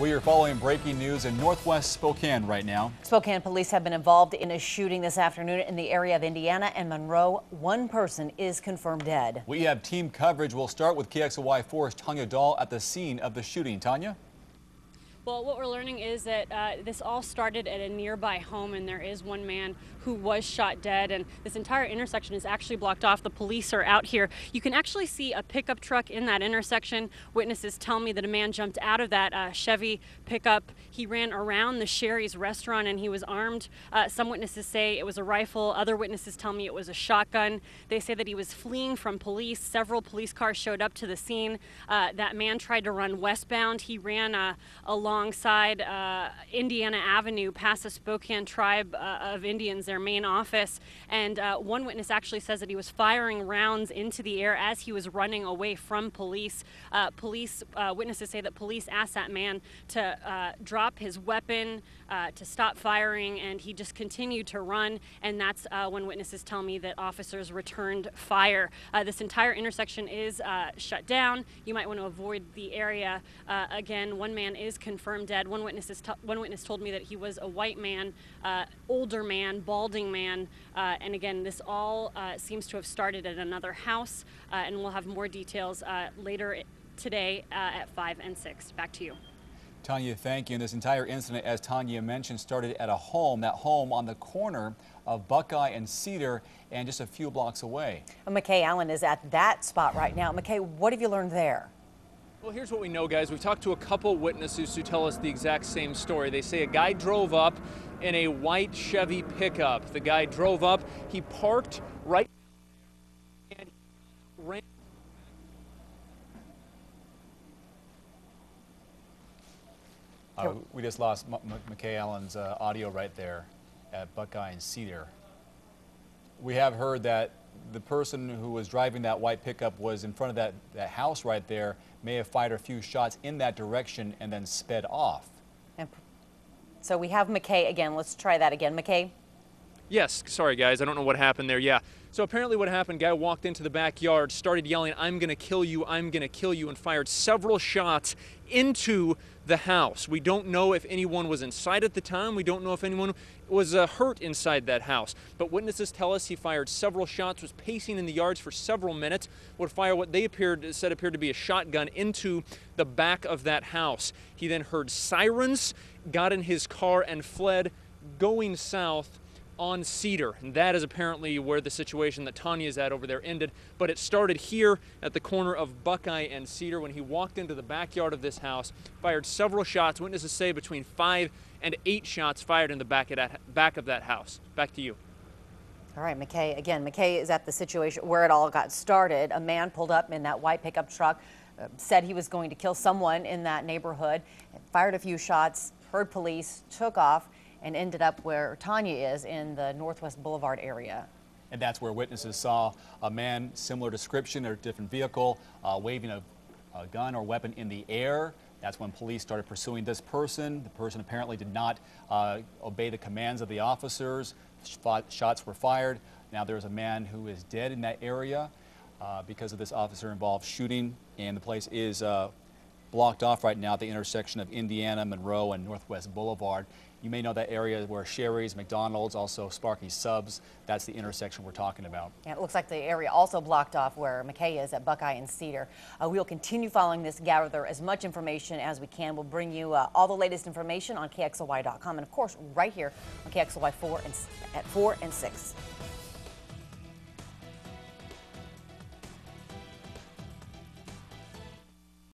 We are following breaking news in northwest Spokane right now. Spokane Police have been involved in a shooting this afternoon in the area of Indiana and Monroe. One person is confirmed dead. We have team coverage. We'll start with KXLY4's Tania Dall at the scene of the shooting. Tania? Well, what we're learning is that this all started at a nearby home, and there is one man who was shot dead, and this entire intersection is actually blocked off. The police are out here. You can actually see a pickup truck in that intersection. Witnesses tell me that a man jumped out of that Chevy pickup. He ran around the Sherry's restaurant and he was armed. Some witnesses say it was a rifle. Other witnesses tell me it was a shotgun. They say that he was fleeing from police. Several police cars showed up to the scene. That man tried to run westbound. He ran alongside Indiana Avenue past the Spokane Tribe of Indians, their main office, and one witness actually says that he was firing rounds into the air as he was running away from police. Witnesses say that police asked that man to drop his weapon, to stop firing, and he just continued to run, and that's when witnesses tell me that officers returned fire. This entire intersection is shut down. You might want to avoid the area. Again, one man is confirmed dead. One witness told me that he was a white man, older man, balding man, and again, this all seems to have started at another house, and we'll have more details later today at 5 and 6. Back to you. Tania, thank you. And this entire incident, as Tania mentioned, started at a home, that home on the corner of Buckeye and Cedar, and just a few blocks away. McKay Allen is at that spot right now. McKay, what have you learned there? Well, here's what we know, guys. We've talked to a couple witnesses who tell us the exact same story. They say a guy drove up in a white Chevy pickup. The guy drove up, he parked right and ran. We just lost McKay Allen's audio right there at Buckeye and Cedar. We have heard that the person who was driving that white pickup was in front of that house right there, may have fired a few shots in that direction and then sped off. So we have McKay again. Let's try that again. McKay? Yes, sorry guys, I don't know what happened there. Yeah. So apparently what happened, guy walked into the backyard, started yelling, "I'm gonna kill you, I'm gonna kill you," and fired several shots into the house. We don't know if anyone was inside at the time. We don't know if anyone was hurt inside that house. But witnesses tell us he fired several shots, was pacing in the yards for several minutes, would fire what they said appeared to be a shotgun into the back of that house. He then heard sirens, got in his car and fled, going south on Cedar, and that is apparently where the situation that Tania is at over there ended. But it started here at the corner of Buckeye and Cedar when he walked into the backyard of this house, fired several shots. Witnesses say between 5 and 8 shots fired in the back of that house. Back to you. All right, McKay. Again, McKay is at the situation where it all got started. A man pulled up in that white pickup truck, said he was going to kill someone in that neighborhood, fired a few shots, heard police, took off, and ended up where Tania is in the Northwest Boulevard area. And that's where witnesses saw a man, similar description, or different vehicle, waving a gun or weapon in the air. That's when police started pursuing this person. The person apparently did not obey the commands of the officers. Shots were fired. Now there's a man who is dead in that area because of this officer-involved shooting, and the place is blocked off right now at the intersection of Indiana, Monroe, and Northwest Boulevard. You may know that area where Sherry's, McDonald's, also Sparky's Subs, that's the intersection we're talking about. Yeah, it looks like the area also blocked off where McKay is at Buckeye and Cedar. We'll continue following this, gather as much information as we can. We'll bring you all the latest information on KXLY.com and, of course, right here on KXLY 4 at 4 and 6.